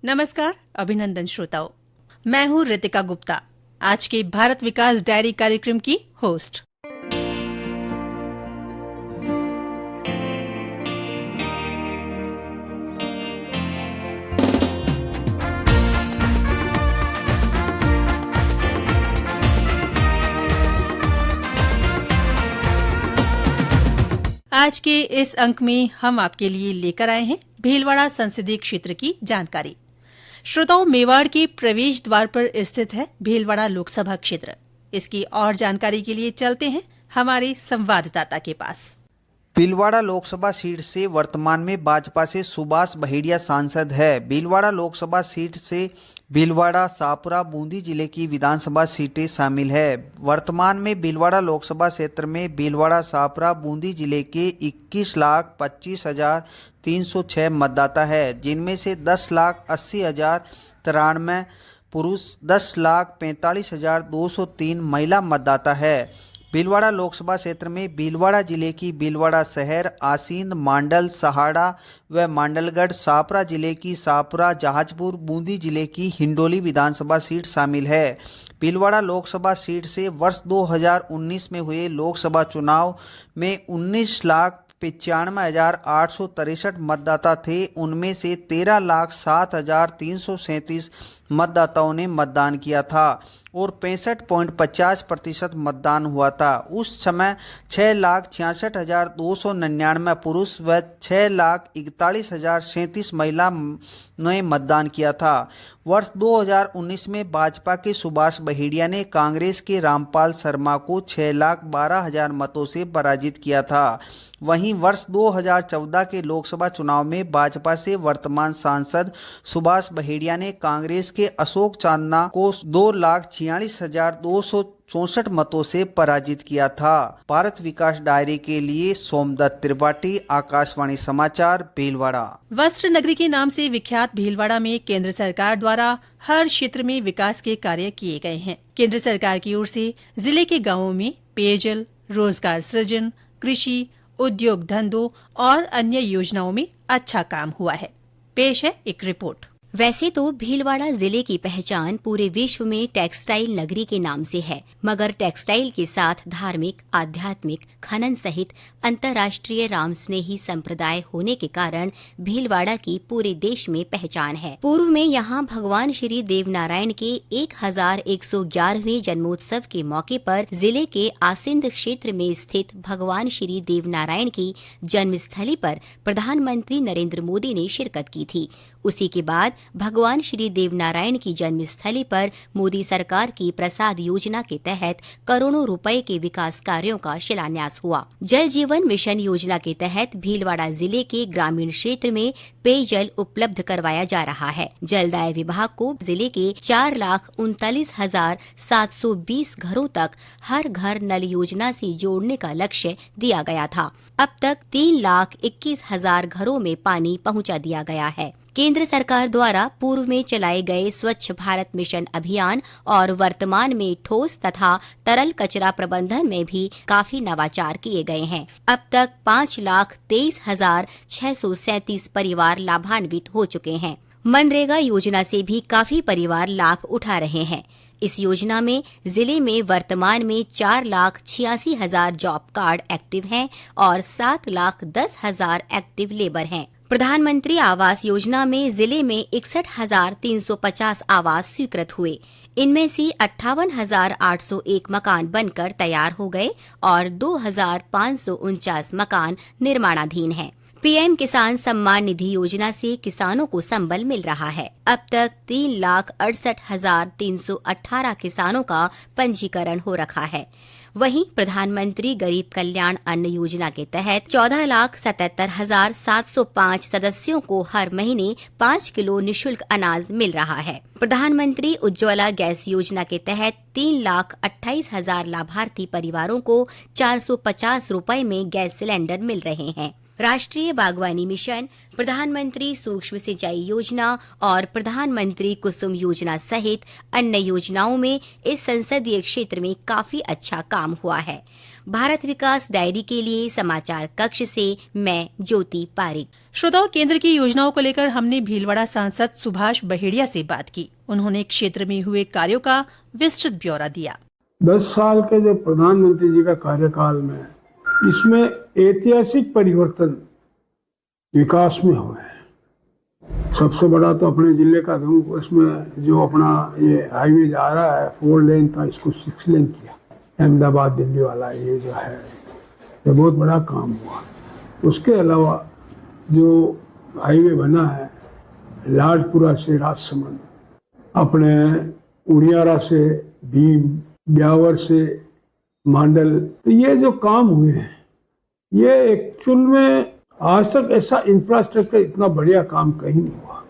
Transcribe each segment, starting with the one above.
नमस्कार, अभिनंदन श्रोताओं। मैं हूं रितिका गुप्ता, आज के भारत विकास डायरी कार्यक्रम की होस्ट। आज के इस अंक में हम आपके लिए लेकर आए हैं भीलवाड़ा संसदीय क्षेत्र की जानकारी। श्रोताओं, मेवाड़ के प्रवेश द्वार पर स्थित है भीलवाड़ा लोकसभा क्षेत्र। इसकी और जानकारी के लिए चलते हैं हमारे संवाददाता के पास। भीलवाड़ा लोकसभा सीट से वर्तमान में भाजपा से सुभाष बहेड़िया सांसद है। भीलवाड़ा लोकसभा सीट से भीलवाड़ा, शाहपुरा, बूंदी जिले की विधानसभा सीटें शामिल है। वर्तमान में भीलवाड़ा लोकसभा क्षेत्र में भीलवाड़ा, शाहपुरा, बूंदी जिले के 21,25,306 मतदाता है, जिनमें से 10,80,093 पुरुष, 10,45,203 महिला मतदाता है। भीलवाड़ा लोकसभा क्षेत्र में भीलवाड़ा जिले की भीलवाड़ा शहर, आसींद, मांडल, सहाड़ा व मांडलगढ़, शाहपुरा जिले की शाहपुरा, जहाजपुर, बूंदी जिले की हिंडोली विधानसभा सीट शामिल है। भीलवाड़ा लोकसभा सीट से वर्ष 2019 में हुए लोकसभा चुनाव में 19,95,863 मतदाता थे। उनमें से 13,07,337 मतदाताओं ने मतदान किया था और 65.50% मतदान हुआ था। उस समय 6,66,299 पुरुष व 6,41,037 महिला ने मतदान किया था। वर्ष 2019 में भाजपा के सुभाष बहेड़िया ने कांग्रेस के रामपाल शर्मा को 6,12,000 मतों से पराजित किया था। वहीं वर्ष 2014 के लोकसभा चुनाव में भाजपा से वर्तमान सांसद सुभाष बहेड़िया ने कांग्रेस के अशोक चांदना को 2,46,264 मतों से पराजित किया था। भारत विकास डायरी के लिए सोमदत्त त्रिपाठी, आकाशवाणी समाचार, भीलवाड़ा। वस्त्र नगरी के नाम से विख्यात भीलवाड़ा में केंद्र सरकार द्वारा हर क्षेत्र में विकास के कार्य किए गए हैं। केंद्र सरकार की ओर से जिले के गांवों में पेयजल, रोजगार सृजन, कृषि, उद्योग धंधों और अन्य योजनाओं में अच्छा काम हुआ है। पेश है एक रिपोर्ट। वैसे तो भीलवाड़ा जिले की पहचान पूरे विश्व में टेक्सटाइल नगरी के नाम से है, मगर टेक्सटाइल के साथ धार्मिक, आध्यात्मिक, खनन सहित अंतर्राष्ट्रीय रामस्नेही संप्रदाय होने के कारण भीलवाड़ा की पूरे देश में पहचान है। पूर्व में यहाँ भगवान श्री देवनारायण के 1111वें जन्मोत्सव के मौके पर जिले के आसिंद क्षेत्र में स्थित भगवान श्री देवनारायण की जन्मस्थली पर प्रधानमंत्री नरेंद्र मोदी ने शिरकत की थी। उसी के बाद भगवान श्री देवनारायण की जन्मस्थली पर मोदी सरकार की प्रसाद योजना के तहत करोड़ों रुपए के विकास कार्यों का शिलान्यास हुआ। जल जीवन मिशन योजना के तहत भीलवाड़ा जिले के ग्रामीण क्षेत्र में पेयजल उपलब्ध करवाया जा रहा है। जलदाय विभाग को जिले के 4,39,720 घरों तक हर घर नल योजना से जोड़ने का लक्ष्य दिया गया था। अब तक 3,21,000 घरों में पानी पहुंचा दिया गया है। केंद्र सरकार द्वारा पूर्व में चलाए गए स्वच्छ भारत मिशन अभियान और वर्तमान में ठोस तथा तरल कचरा प्रबंधन में भी काफी नवाचार किए गए हैं। अब तक 5,23,637 परिवार लाभान्वित हो चुके हैं। मनरेगा योजना से भी काफी परिवार लाभ उठा रहे हैं। इस योजना में जिले में वर्तमान में 4,86,000 जॉब कार्ड एक्टिव हैं और 7,10,000 एक्टिव लेबर हैं। प्रधानमंत्री आवास योजना में जिले में 61,350 आवास स्वीकृत हुए। इनमें से 58,801 मकान बनकर तैयार हो गए और 2,549 मकान निर्माणाधीन हैं। पीएम किसान सम्मान निधि योजना से किसानों को संबल मिल रहा है। अब तक 3,68,318 किसानों का पंजीकरण हो रखा है। वहीं प्रधानमंत्री गरीब कल्याण अन्न योजना के तहत 14,77,705 सदस्यों को हर महीने 5 किलो निशुल्क अनाज मिल रहा है। प्रधानमंत्री उज्ज्वला गैस योजना के तहत 3,28,000 लाभार्थी परिवारों को 450 रुपए में गैस सिलेंडर मिल रहे हैं। राष्ट्रीय बागवानी मिशन, प्रधानमंत्री सूक्ष्म सिंचाई योजना और प्रधानमंत्री कुसुम योजना सहित अन्य योजनाओं में इस संसदीय क्षेत्र में काफी अच्छा काम हुआ है। भारत विकास डायरी के लिए समाचार कक्ष से मैं ज्योति पारिक। श्रोताओं, केंद्र की योजनाओं को लेकर हमने भीलवाड़ा सांसद सुभाष बहेड़िया से बात की। उन्होंने क्षेत्र में हुए कार्यों का विस्तृत ब्यौरा दिया। 10 साल के जो प्रधानमंत्री जी का कार्यकाल में इसमें ऐतिहासिक परिवर्तन विकास में हुए हैं। सबसे बड़ा तो अपने जिले का दूं, इसमें जो अपना ये हाईवे जा रहा है 4 लेन था, इसको 6 लेन किया। अहमदाबाद दिल्ली वाला ये जो है ये बहुत बड़ा काम हुआ। उसके अलावा जो हाईवे बना है लाडपुरा से राजसमंद, अपने उड़ियारा से भीम, ब्यावर से मांडल, तो ये जो काम हुए हैं ये एक्चुअल में आज तक ऐसा इंफ्रास्ट्रक्चर इतना बढ़िया काम कहीं नहीं हुआ।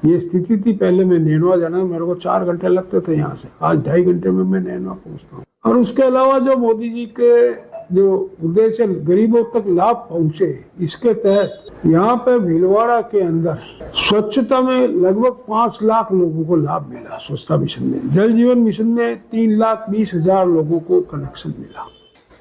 ये स्थिति थी पहले मैं नैनवा जाना मेरे को 4 घंटे लगते थे यहाँ से, आज 2.5 घंटे में मैं नैनवा पहुँचता हूँ। और उसके अलावा जो मोदी जी के जो उद्देश्य गरीबों तक लाभ पहुँचे, इसके तहत यहाँ पे भीलवाड़ा के अंदर स्वच्छता में लगभग 5 लाख लोगों को लाभ मिला। स्वच्छता मिशन में, जल जीवन मिशन में 3,20,000 लोगों को कनेक्शन मिला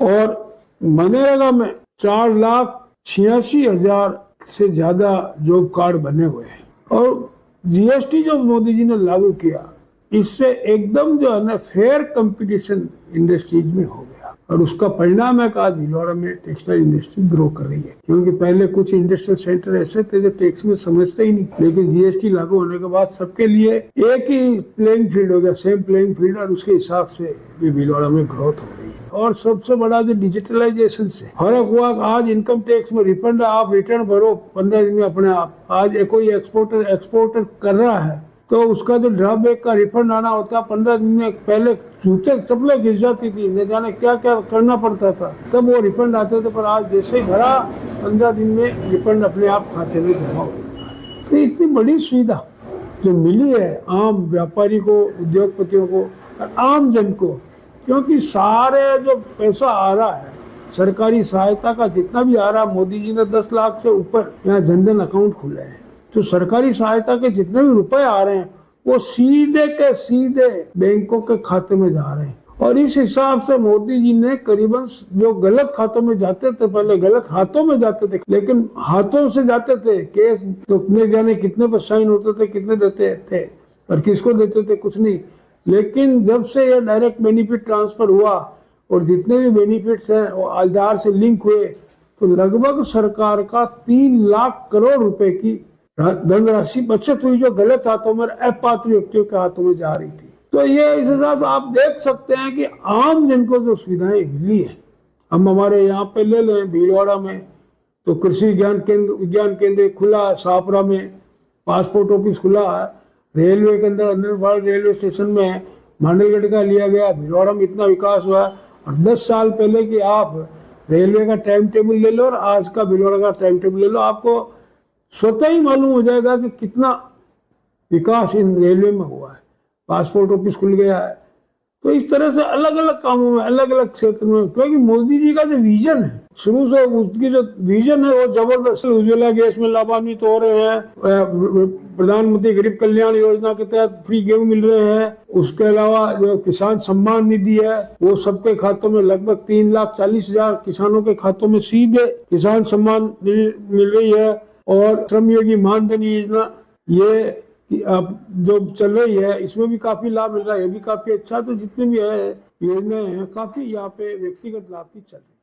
और मनरेगा में 4,86,000 से ज्यादा जॉब कार्ड बने हुए हैं। और जीएसटी जो मोदी जी ने लागू किया, इससे एकदम जो है ना फेयर कंपटीशन इंडस्ट्रीज में हो गया और उसका परिणाम है कि आज भीलवाड़ा में टेक्सटाइल इंडस्ट्री ग्रो कर रही है। क्योंकि पहले कुछ इंडस्ट्रियल सेंटर ऐसे थे जो टैक्स में समझते ही नहीं, लेकिन जीएसटी लागू होने के बाद सबके लिए एक ही प्लेइंग फील्ड हो गया, सेम प्लेइंग फील्ड, और उसके हिसाब से भी भीलवाड़ा में ग्रोथ हो रही है। और सबसे बड़ा जो डिजिटलाइजेशन से फर्क हुआ, आज इनकम टैक्स में रिफंड आप रिटर्न भरो 15 दिन में अपने आप। आज कोई एक्सपोर्टर कर रहा है तो उसका जो ड्रॉबैक का रिफंड आना होता है 15 दिन में। पहले जूते चप्पलें गिर जाती थी, न जाने क्या क्या करना पड़ता था, तब वो रिफंड आते थे। पर आज जैसे ही भरा 15 दिन में रिफंड अपने आप खाते में जमा हो जाता है। तो इतनी बड़ी सुविधा जो मिली है आम व्यापारी को, उद्योगपतियों को और आम जन को, क्योंकि सारे जो पैसा आ रहा है सरकारी सहायता का जितना भी आ रहा, मोदी जी ने 10 लाख से ऊपर यहाँ जनधन अकाउंट खुले हैं। तो सरकारी सहायता के जितने भी रुपए आ रहे हैं वो सीधे के सीधे बैंकों के खाते में जा रहे हैं। और इस हिसाब से मोदी जी ने करीबन जो गलत खातों में जाते थे, पहले गलत हाथों में जाते थे, लेकिन हाथों से जाते थे केस, तो न जाने कितने पर साइन होते थे, कितने देते थे और किसको देते थे, कुछ नहीं। लेकिन जब से ये डायरेक्ट बेनिफिट ट्रांसफर हुआ और जितने भी बेनिफिट्स हैं वो आधार से लिंक हुए, तो लगभग सरकार का 3 लाख करोड़ रुपए की धनराशि बचत हुई, जो गलत हाथों में, अपात्र व्यक्तियों के हाथों में जा रही थी। तो ये इस हिसाब से आप देख सकते हैं कि आम जन को जो सुविधाएं मिली है। हम हमारे यहाँ पे ले लें भीलवाड़ा में तो कृषि विज्ञान केंद्र खुला है, सापरा में पासपोर्ट ऑफिस खुला है, रेलवे के अंदर रेलवे स्टेशन में मांडलगढ़ का लिया गया। भीलवाड़ा में इतना विकास हुआ है। और 10 साल पहले की आप रेलवे का टाइम टेबल ले लो और आज का भीलवाड़ा का टाइम टेबल ले लो, आपको स्वतः ही मालूम हो जाएगा कि कितना विकास इन रेलवे में हुआ है। पासपोर्ट ऑफिस खुल गया है। तो इस तरह से अलग अलग कामों में, अलग अलग क्षेत्र में, क्योंकि मोदी जी का जो विजन है, शुरू से उसकी जो विजन है वो जबरदस्त। उज्ज्वला गैस में लाभान्वित हो रहे हैं, प्रधानमंत्री गरीब कल्याण योजना के तहत फ्री गेहूं मिल रहे हैं। उसके अलावा जो किसान सम्मान निधि है वो सबके खातों में, लगभग 3,40,000 किसानों के खातों में सीधे किसान सम्मान निधि मिल रही है। और श्रमयोगी मानधन योजना ये अब जो चल रही है, इसमें भी काफी लाभ मिल रहा है, ये भी काफी अच्छा। तो जितने भी है योजनाएं हैं, काफी यहाँ पे व्यक्तिगत लाभ की चल रही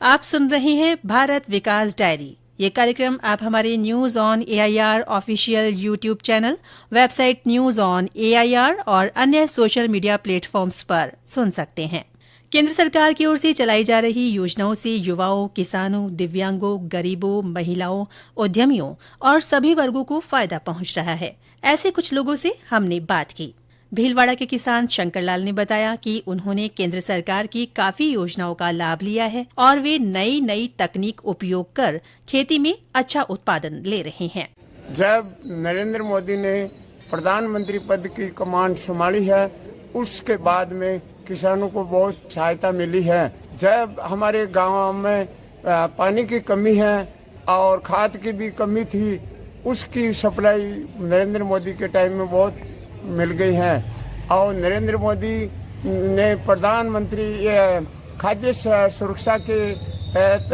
है। आप सुन रहे हैं भारत विकास डायरी। ये कार्यक्रम आप हमारे news on AIR official YouTube channel, website news on AIR और अन्य सोशल मीडिया प्लेटफॉर्म्स पर सुन सकते हैं। केंद्र सरकार की ओर से चलाई जा रही योजनाओं से युवाओं, किसानों, दिव्यांगों, गरीबों, महिलाओं, उद्यमियों और सभी वर्गों को फायदा पहुंच रहा है। ऐसे कुछ लोगों से हमने बात की। भीलवाड़ा के किसान शंकरलाल ने बताया कि उन्होंने केंद्र सरकार की काफी योजनाओं का लाभ लिया है और वे नई नई तकनीक उपयोग कर खेती में अच्छा उत्पादन ले रहे हैं। जब नरेंद्र मोदी ने प्रधानमंत्री पद की कमान संभाली है, उसके बाद में किसानों को बहुत सहायता मिली है। जब हमारे गांव में पानी की कमी है और खाद की भी कमी थी, उसकी सप्लाई नरेंद्र मोदी के टाइम में बहुत मिल गई है। और नरेंद्र मोदी ने प्रधानमंत्री खाद्य सुरक्षा के तहत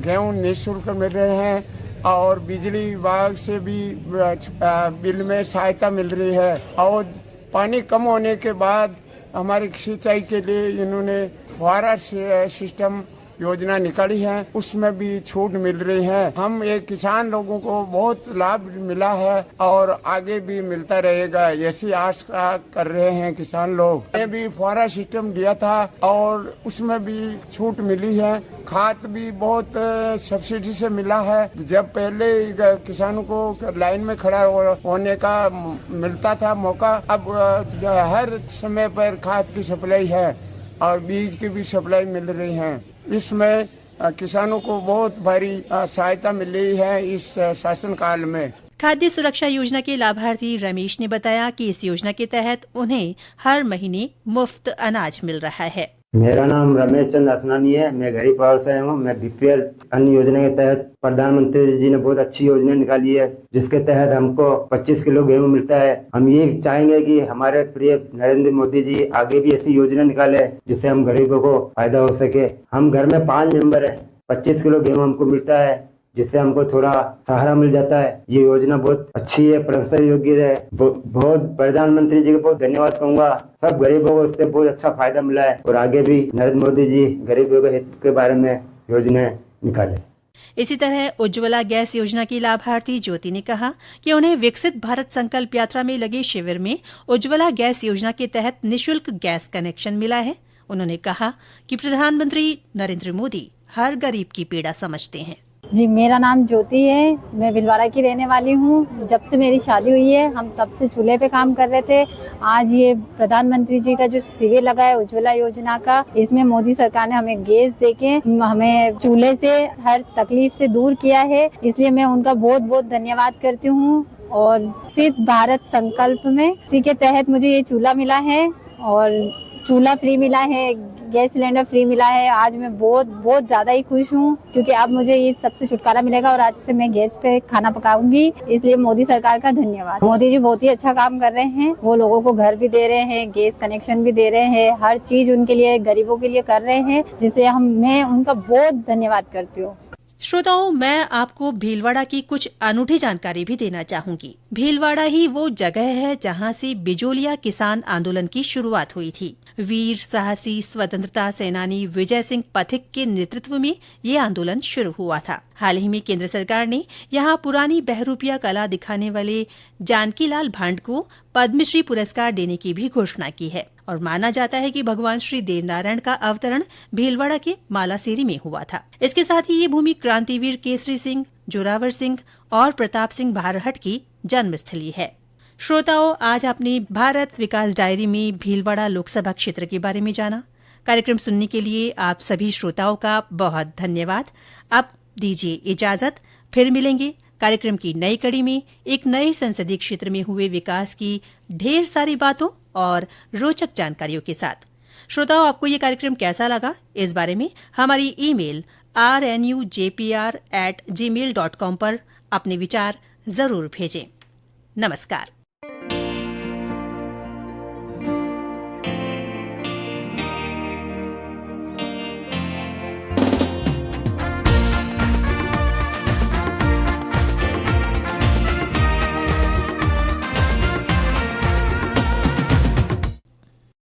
गेहूं निःशुल्क मिल रहे हैं और बिजली विभाग से भी बिल में सहायता मिल रही है। और पानी कम होने के बाद हमारी सिंचाई के लिए इन्होंने फुहारा सिस्टम योजना निकाली है, उसमें भी छूट मिल रही है। हम एक किसान लोगों को बहुत लाभ मिला है और आगे भी मिलता रहेगा, ऐसी आस कर रहे हैं किसान लोग। ये भी फुहारा सिस्टम दिया था और उसमें भी छूट मिली है। खाद भी बहुत सब्सिडी से मिला है। जब पहले किसानों को लाइन में खड़ा होने का मिलता था मौका, अब हर समय पर खाद की सप्लाई है और बीज की भी सप्लाई मिल रही है। इसमें किसानों को बहुत भारी सहायता मिली है इस शासन काल में। खाद्य सुरक्षा योजना के लाभार्थी रमेश ने बताया कि इस योजना के तहत उन्हें हर महीने मुफ्त अनाज मिल रहा है। मेरा नाम रमेश चंद असनानी है। मैं गरीब परिवार से हूँ। मैं बीपीएल अन्न योजना के तहत प्रधानमंत्री जी ने बहुत अच्छी योजना निकाली है, जिसके तहत हमको 25 किलो गेहूं मिलता है। हम ये चाहेंगे कि हमारे प्रिय नरेंद्र मोदी जी आगे भी ऐसी योजना निकाले जिससे हम गरीबों को फायदा हो सके। हम घर में 5 मेंबर है, 25 किलो गेहूं हमको मिलता है, जिससे हमको थोड़ा सहारा मिल जाता है। ये योजना बहुत अच्छी है, प्रशंसा योग्य है। बहुत प्रधानमंत्री जी को बहुत धन्यवाद कहूंगा। सब गरीबों को इससे बहुत अच्छा फायदा मिला है और आगे भी नरेंद्र मोदी जी गरीबों के हित के बारे में योजना निकाले। इसी तरह उज्ज्वला गैस योजना की लाभार्थी ज्योति ने कहा कि उन्हें विकसित भारत संकल्प यात्रा में लगे शिविर में उज्ज्वला गैस योजना के तहत निःशुल्क गैस कनेक्शन मिला है। उन्होंने कहा कि प्रधानमंत्री नरेंद्र मोदी हर गरीब की पीड़ा समझते हैं। जी, मेरा नाम ज्योति है। मैं भीलवाड़ा की रहने वाली हूँ। जब से मेरी शादी हुई है हम तब से चूल्हे पे काम कर रहे थे। आज ये प्रधानमंत्री जी का जो शिविर लगा है उज्ज्वला योजना का, इसमें मोदी सरकार ने हमें गैस देके हमें चूल्हे से हर तकलीफ से दूर किया है, इसलिए मैं उनका बहुत बहुत धन्यवाद करती हूँ। और सिर्फ भारत संकल्प में इसी के तहत मुझे ये चूल्हा मिला है और चूल्हा फ्री मिला है, गैस सिलेंडर फ्री मिला है। आज मैं बहुत ज्यादा ही खुश हूँ क्योंकि अब मुझे ये सबसे छुटकारा मिलेगा और आज से मैं गैस पे खाना पकाऊंगी। इसलिए मोदी सरकार का धन्यवाद। मोदी जी बहुत ही अच्छा काम कर रहे हैं। वो लोगों को घर भी दे रहे हैं, गैस कनेक्शन भी दे रहे हैं, हर चीज उनके लिए गरीबों के लिए कर रहे हैं, जिससे मैं उनका बहुत धन्यवाद करती हूँ। श्रोताओं, मैं आपको भीलवाड़ा की कुछ अनूठी जानकारी भी देना चाहूंगी। भीलवाड़ा ही वो जगह है जहां से बिजोलिया किसान आंदोलन की शुरुआत हुई थी। वीर साहसी स्वतंत्रता सेनानी विजय सिंह पथिक के नेतृत्व में ये आंदोलन शुरू हुआ था। हाल ही में केंद्र सरकार ने यहां पुरानी बहरूपिया कला दिखाने वाले जानकीलाल भांड को पद्मश्री पुरस्कार देने की भी घोषणा की है और माना जाता है कि भगवान श्री देवनारायण का अवतरण भीलवाड़ा के मालासेरी में हुआ था। इसके साथ ही ये भूमि क्रांतिवीर केसरी सिंह, जोरावर सिंह और प्रताप सिंह बारहट की जन्मस्थली है। श्रोताओं, आज आपने भारत विकास डायरी में भीलवाड़ा लोकसभा क्षेत्र के बारे में जाना। कार्यक्रम सुनने के लिए आप सभी श्रोताओं का बहुत धन्यवाद। अब दीजिए इजाजत, फिर मिलेंगे कार्यक्रम की नई कड़ी में एक नए संसदीय क्षेत्र में हुए विकास की ढेर सारी बातों और रोचक जानकारियों के साथ। श्रोताओं, आपको ये कार्यक्रम कैसा लगा, इस बारे में हमारी ईमेल rnujpr@gmail.com पर अपने विचार जरूर भेजें। नमस्कार।